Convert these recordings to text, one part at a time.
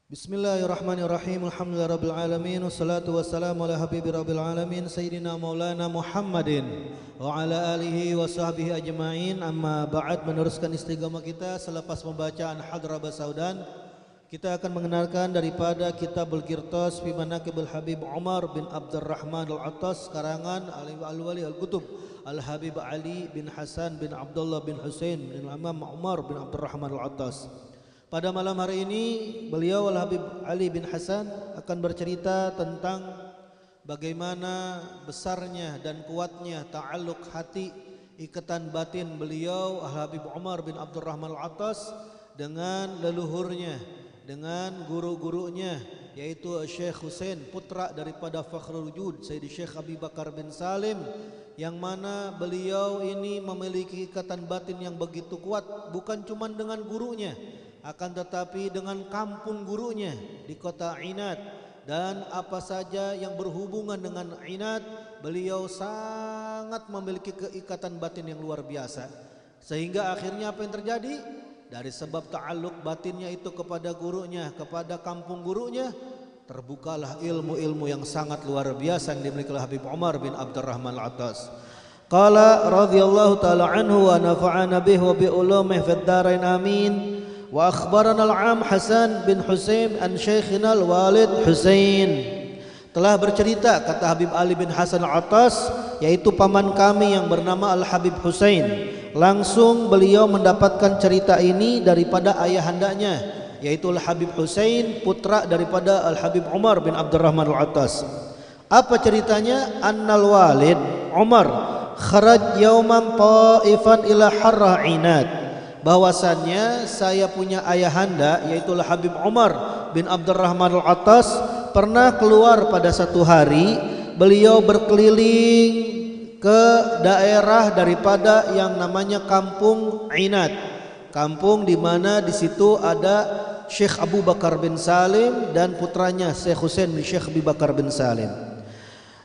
Bismillahirrahmanirrahim. Alhamdulillahirabbil alamin wassalatu wassalamu ala habibi rabbil alamin sayyidina maulana Muhammadin wa ala alihi wa sahbihi ajma'in. Amma ba'd, meneruskan istiqamah kita selepas pembacaan Hadrah Saudan, kita akan mengenalkan daripada Kitabul Qirtas fi Manaqibil Habib Umar bin Abdurrahman Al-Attas karangan Al-Wali Al-Qutub Al-Habib Ali bin Hasan bin Abdullah bin Husain bin Imam Umar bin Abdurrahman Al-Attas. Pada malam hari ini beliau Al-Habib Ali bin Hasan akan bercerita tentang bagaimana besarnya dan kuatnya ta'alluq hati, ikatan batin beliau Al-Habib Umar bin Abdurrahman Al-Attas dengan leluhurnya, dengan guru-gurunya, yaitu Syekh Husain, putra daripada Fakhrul Wujud Sayyidi Syekh Abi Bakar bin Salim, yang mana beliau ini memiliki ikatan batin yang begitu kuat, bukan cuma dengan gurunya, akan tetapi dengan kampung gurunya di kota Inat, dan apa saja yang berhubungan dengan Inat beliau sangat memiliki keikatan batin yang luar biasa. Sehingga akhirnya apa yang terjadi? Dari sebab ta'alluq batinnya itu kepada gurunya, kepada kampung gurunya, terbukalah ilmu-ilmu yang sangat luar biasa yang dimiliki oleh Habib Umar bin Abdurrahman Al-Attas. Qala radhiyallahu ta'ala anhu wa nafa'ana bihi wa bi ulumihi fid dharain amin. Wa akhbarana al-'am Hasan bin Husain an Syekhina al-Walid Husain. Telah bercerita, kata Habib Ali bin Hasan Al-Attas, yaitu paman kami yang bernama Al-Habib Husain. Langsung beliau mendapatkan cerita ini daripada ayahandanya, yaitu Al-Habib Husain, putra daripada Al-Habib Umar bin Abdurrahman Al-Attas. Apa ceritanya? Annal Walid Umar kharaj yauman ta'ifan ila harra Inat. Bahwasannya saya punya ayahanda, yaitu Habib Umar bin Abdurrahman Al-Attas, pernah keluar pada satu hari. Beliau berkeliling ke daerah daripada yang namanya kampung Inat, kampung di mana di situ ada Syekh Abu Bakar bin Salim dan putranya Syekh Husain bin Syekh Abu Bakar bin Salim.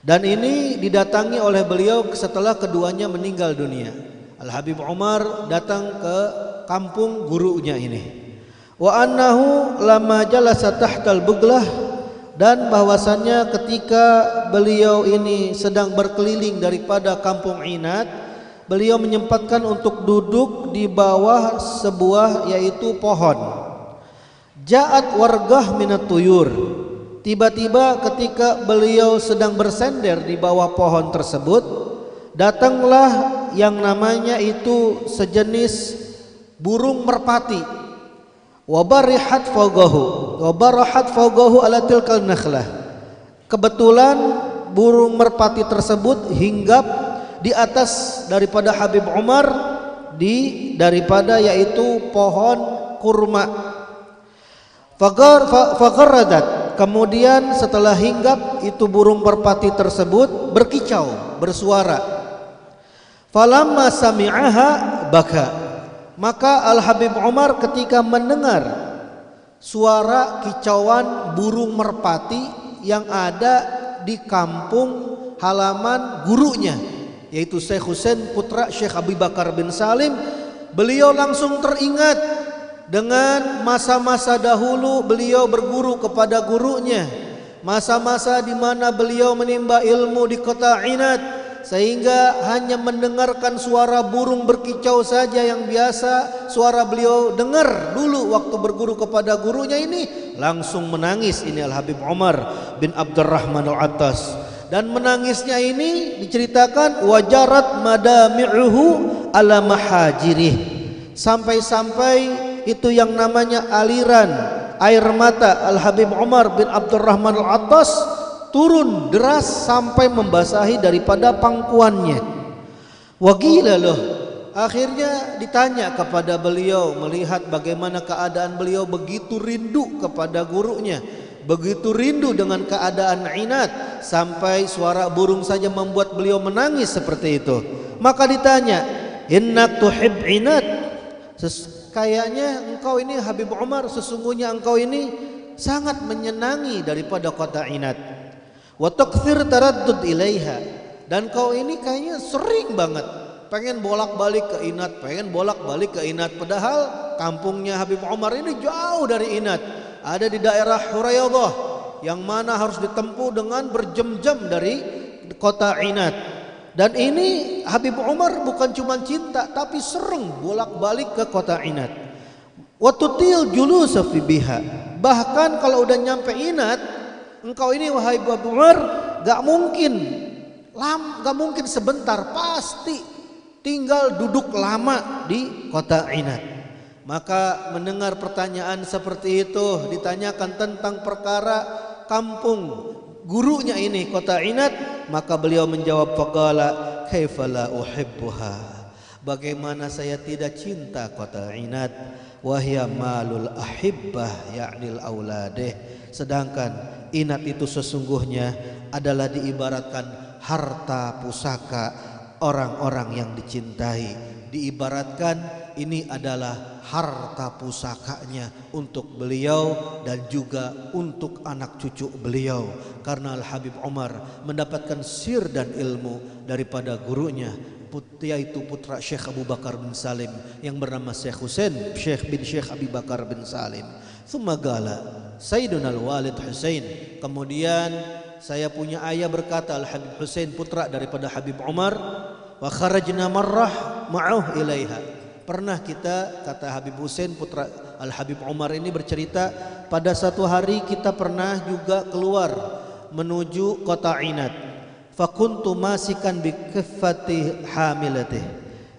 Dan ini didatangi oleh beliau setelah keduanya meninggal dunia. Al-Habib Umar datang ke kampung gurunya ini. Wa annahu lama jalasa tahtal buglah, dan bahwasannya ketika beliau ini sedang berkeliling daripada kampung Inat, beliau menyempatkan untuk duduk di bawah sebuah yaitu pohon. Ja'at wargah minat tuyur. Tiba-tiba ketika beliau sedang bersender di bawah pohon tersebut, datanglah yang namanya itu sejenis burung merpati. Wabarihat fawqahu ala tilkal nakhlah. Kebetulan burung merpati tersebut hinggap di atas daripada Habib Umar, daripada yaitu pohon kurma. Fagharradat. Kemudian setelah hinggap itu burung merpati tersebut berkicau, bersuara. Falamma sami'aha baka. Maka Al-Habib Umar ketika mendengar suara kicauan burung merpati yang ada di kampung halaman gurunya, yaitu Syekh Husain putra Syekh Abu Bakar bin Salim, beliau langsung teringat dengan masa-masa dahulu beliau berguru kepada gurunya, masa-masa di mana beliau menimba ilmu di kota Inat, sehingga hanya mendengarkan suara burung berkicau saja yang biasa suara beliau dengar dulu waktu berguru kepada gurunya ini, langsung menangis ini Al-Habib Umar bin Abdurrahman Al-Attas. Dan menangisnya ini diceritakan wajarat madami'uhu ala mahajirih, sampai-sampai itu yang namanya aliran air mata Al-Habib Umar bin Abdurrahman Al-Attas turun deras sampai membasahi daripada pangkuannya. Waqila loh, akhirnya ditanya kepada beliau, melihat bagaimana keadaan beliau begitu rindu kepada gurunya, begitu rindu dengan keadaan Inat, sampai suara burung saja membuat beliau menangis seperti itu. Maka ditanya, innak tuhib Inat, kayaknya engkau ini Habib Umar, sesungguhnya engkau ini sangat menyenangi daripada kota Inat. Wa takthir taraddud ilaiha, dan kau ini kayaknya sering banget pengen bolak-balik ke Inat, padahal kampungnya Habib Umar ini jauh dari Inat. ada di daerah Hurayadhah yang mana harus ditempuh dengan berjam-jam dari kota Inat. Dan ini Habib Umar bukan cuma cinta tapi sering bolak-balik ke kota Inat. Wa tutil julusa fi biha. Bahkan kalau udah nyampe Inat, engkau ini wahai Habib Umar gak mungkin sebentar, pasti tinggal duduk lama di kota Inat. Maka mendengar pertanyaan seperti itu, ditanyakan tentang perkara kampung gurunya ini kota Inat, maka beliau menjawab faqala kaifa la uhibbuha, bagaimana saya tidak cinta kota Inat, wahya malul ahibbah ya'nil auladeh, sedangkan Inat itu sesungguhnya adalah diibaratkan harta pusaka orang-orang yang dicintai. Diibaratkan ini adalah harta pusakanya untuk beliau dan juga untuk anak cucu beliau, karena Al-Habib Umar mendapatkan sir dan ilmu daripada gurunya, yaitu putra Syekh Abu Bakar bin Salim yang bernama Syekh Husain Syekh bin Syekh Abi Bakar bin Salim. Thumma gala Sayyiduna Al-Walid Husain, kemudian saya punya ayah berkata, Al-Habib Husain putra daripada Habib Umar, wa kharajna marrah ma'uh ilaiha. Pernah kita, kata Habib Husain putra Al-Habib Umar ini bercerita, pada satu hari kita pernah juga keluar menuju kota Inat. Fakuntu masikan bi kaffati hamilatih,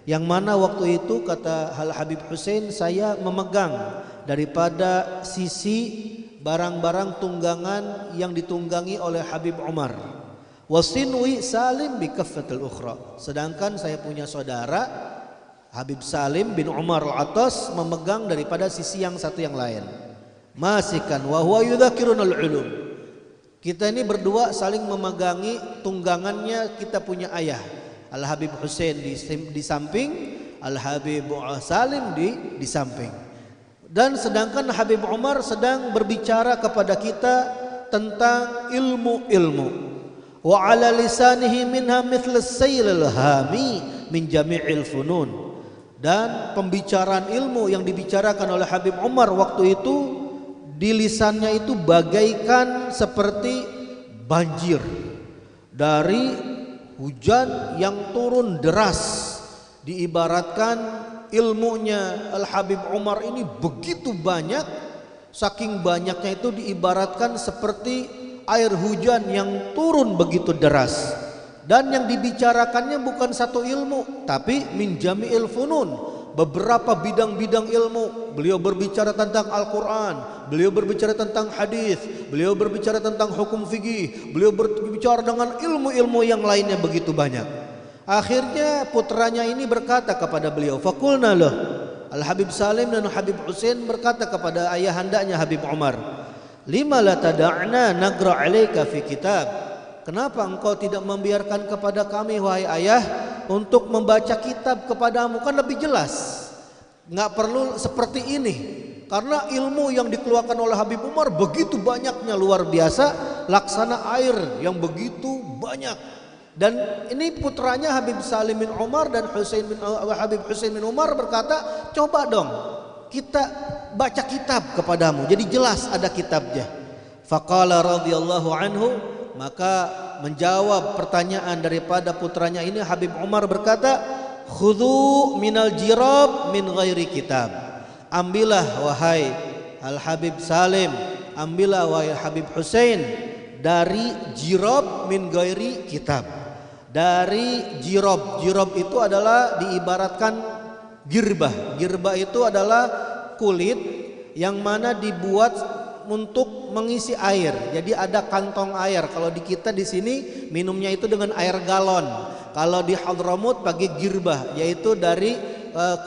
yang mana waktu itu kata Al-Habib Husain saya memegang daripada sisi barang-barang tunggangan yang ditunggangi oleh Habib Umar. Wasinwi Salim bi kaffatil ukhra, sedangkan saya punya saudara Habib Salim bin Umar Al-Attas memegang daripada sisi yang satu yang lain. Masikan wa huwa yudzakirunal ulum. Kita ini berdua saling memegangi tunggangannya kita punya ayah. Al-Habib Husain di samping, Al-Habib Salim di samping. Dan sedangkan Habib Umar sedang berbicara kepada kita tentang ilmu-ilmu. Wa ala lisanihi minha mithla as-saylil hami min jami'il funun. Dan pembicaraan ilmu yang dibicarakan oleh Habib Umar waktu itu di lisannya itu bagaikan seperti banjir dari hujan yang turun deras. Diibaratkan ilmunya Al-Habib Umar ini begitu banyak, saking banyaknya itu diibaratkan seperti air hujan yang turun begitu deras. Dan yang dibicarakannya bukan satu ilmu, tapi min jami'il funun, beberapa bidang-bidang ilmu. Beliau berbicara tentang Al-Quran, beliau berbicara tentang hadis, beliau berbicara tentang hukum fikih, beliau berbicara dengan ilmu-ilmu yang lainnya begitu banyak. Akhirnya putranya ini berkata kepada beliau, faqulna lah, Al-Habib Salim dan Habib Husain berkata kepada ayahandanya Habib Umar, lima la tada'na nagra 'alaika fi kitab, kenapa engkau tidak membiarkan kepada kami wahai ayah untuk membaca kitab kepadamu, kan lebih jelas, nggak perlu seperti ini. Karena ilmu yang dikeluarkan oleh Habib Umar begitu banyaknya, luar biasa, laksana air yang begitu banyak. Dan ini putranya Habib Salim bin Umar dan Habib Husain bin Umar berkata, coba dong kita baca kitab kepadamu, jadi jelas ada kitabnya. Faqala radhiyallahu anhu, maka menjawab pertanyaan daripada putranya ini Habib Umar berkata, khudhu minal jirab min ghairi kitab, ambillah wahai Al-Habib Salim, ambillah wahai Habib Husain dari jirab min ghairi kitab. Dari jirab, jirab itu adalah diibaratkan girbah. Girbah itu adalah kulit yang mana dibuat untuk mengisi air. Jadi ada kantong air. Kalau di kita di sini minumnya itu dengan air galon. Kalau di Hadramut pakai girbah, yaitu dari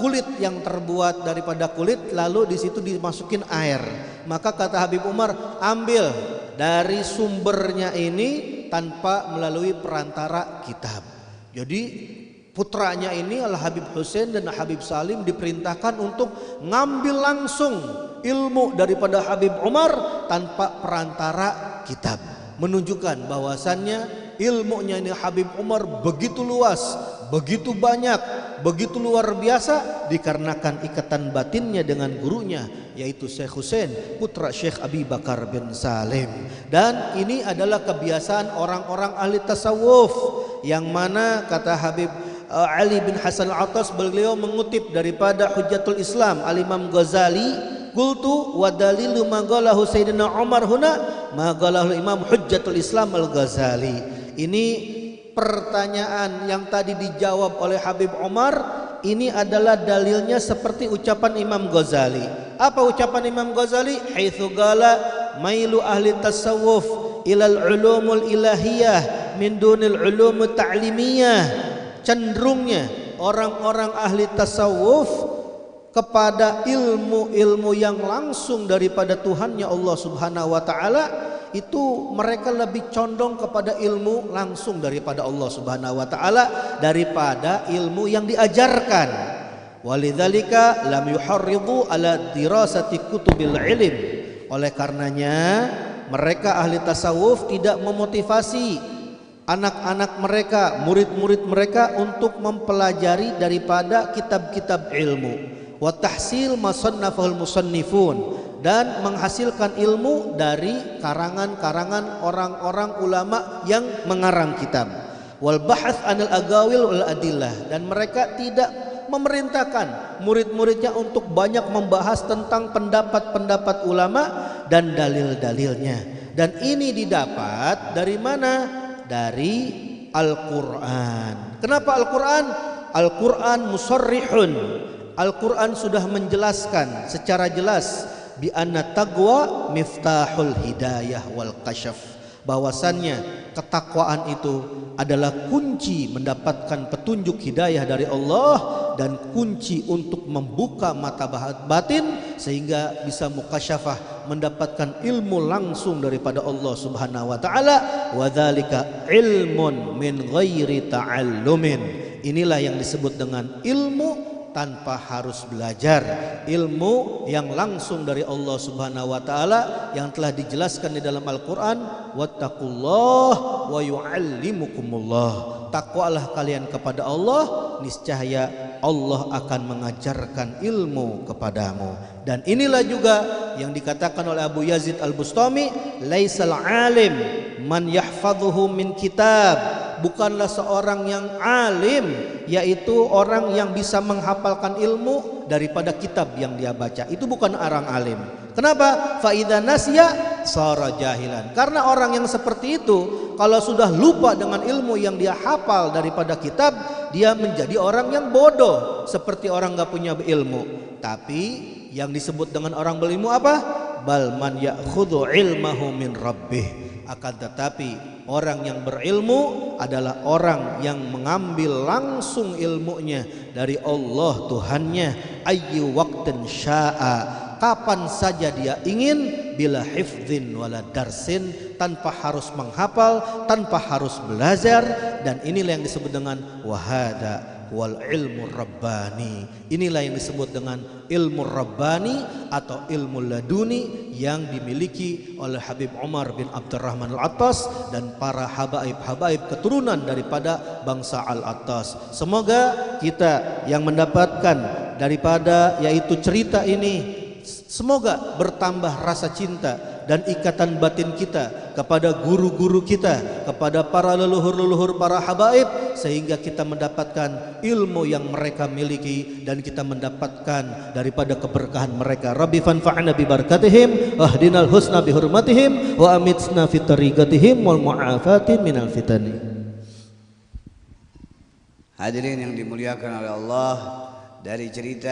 kulit yang terbuat daripada kulit, lalu di situ dimasukin air. Maka kata Habib Umar, ambil dari sumbernya ini tanpa melalui perantara kitab. Jadi putranya ini Al-Habib Husain dan Habib Salim diperintahkan untuk ngambil langsung ilmu daripada Habib Umar tanpa perantara kitab, menunjukkan bahwasannya ilmunya ini Habib Umar begitu luas, begitu banyak, begitu luar biasa dikarenakan ikatan batinnya dengan gurunya, yaitu Syekh Husain putra Syekh Abi Bakar bin Salim. Dan ini adalah kebiasaan orang-orang ahli tasawuf, yang mana kata Habib Ali bin Hasan Al-Attas, beliau mengutip daripada Hujjatul Islam Al-Imam Ghazali, qultu wa dalilu ma qalahu Sayyidina Umar huna ma qalahu Imam Hujjatul Islam Al-Ghazali. Ini pertanyaan yang tadi dijawab oleh Habib Umar, ini adalah dalilnya seperti ucapan Imam Ghazali. Apa ucapan Imam Ghazali? Haitsu qala mailu ahli tasawuf ilal ulumul ilahiyah min dunil ulumut ta'limiyah. Cenderungnya orang-orang ahli tasawuf kepada ilmu-ilmu yang langsung daripada Tuhannya Allah Subhanahu wa taala, itu mereka lebih condong kepada ilmu langsung daripada Allah Subhanahu wa taala daripada ilmu yang diajarkan. Walidzalika lam yuharridu ala dirasati kutubil ilm. Oleh karenanya mereka ahli tasawuf tidak memotivasi anak-anak mereka, murid-murid mereka untuk mempelajari daripada kitab-kitab ilmu. Wa tahsil masannafal musannifun, dan menghasilkan ilmu dari karangan-karangan orang-orang ulama yang mengarang kitab. Wal bahats anil agawil wal adillah, dan mereka tidak memerintahkan murid-muridnya untuk banyak membahas tentang pendapat-pendapat ulama dan dalil-dalilnya. Dan ini didapat dari mana? Dari Al-Quran. Kenapa Al-Quran? Al-Quran musarrihun. Al-Quran sudah menjelaskan secara jelas bi anna taqwa miftahul hidayah wal kasyaf, bahwasannya ketakwaan itu adalah kunci mendapatkan petunjuk hidayah dari Allah dan kunci untuk membuka mata batin sehingga bisa mukasyafah, mendapatkan ilmu langsung daripada Allah Subhanahu wa taala. Wa dzalika ilmun min ghairi ta'allumin. Inilah yang disebut dengan ilmu tanpa harus belajar, ilmu yang langsung dari Allah Subhanahu wa taala yang telah dijelaskan di dalam Al-Qur'an, wattaqullah wa yu'allimukumullah. Takwalah kalian kepada Allah, niscaya Allah akan mengajarkan ilmu kepadamu. Dan inilah juga yang dikatakan oleh Abu Yazid Al-Bustami, laisal alim man yahfadhuhu min kitab. Bukanlah seorang yang alim, yaitu orang yang bisa menghafalkan ilmu daripada kitab yang dia baca. Itu bukan orang alim. Kenapa? Fa idza nasiya sara jahilan. Karena orang yang seperti itu kalau sudah lupa dengan ilmu yang dia hafal daripada kitab, dia menjadi orang yang bodoh, seperti orang enggak punya ilmu. Tapi yang disebut dengan orang berilmu apa? Bal man ya'khudhu ilmahu min rabbih. Akan tetapi orang yang berilmu adalah orang yang mengambil langsung ilmunya dari Allah Tuhannya. Ayyu waqtin sya'a, kapan saja dia ingin, bila hifdzin wala darsin, tanpa harus menghafal, tanpa harus belajar. Dan inilah yang disebut dengan wahada wal ilmu rabbani. Inilah yang disebut dengan ilmu rabbani atau ilmu laduni yang dimiliki oleh Habib Umar bin Abdurrahman Al-Attas dan para habaib-habaib keturunan daripada bangsa Al-Attas. Semoga kita yang mendapatkan daripada yaitu cerita ini, semoga bertambah rasa cinta dan ikatan batin kita kepada guru-guru kita, kepada para leluhur-leluhur, para habaib, sehingga kita mendapatkan ilmu yang mereka miliki dan kita mendapatkan daripada keberkahan mereka. Rabbi fanfa'na bi barakatihim wahdinal husna bi hurmatihim wa amitna fi tariqatihim wal mu'afatin minal fitani. Hadirin yang dimuliakan oleh Allah, dari cerita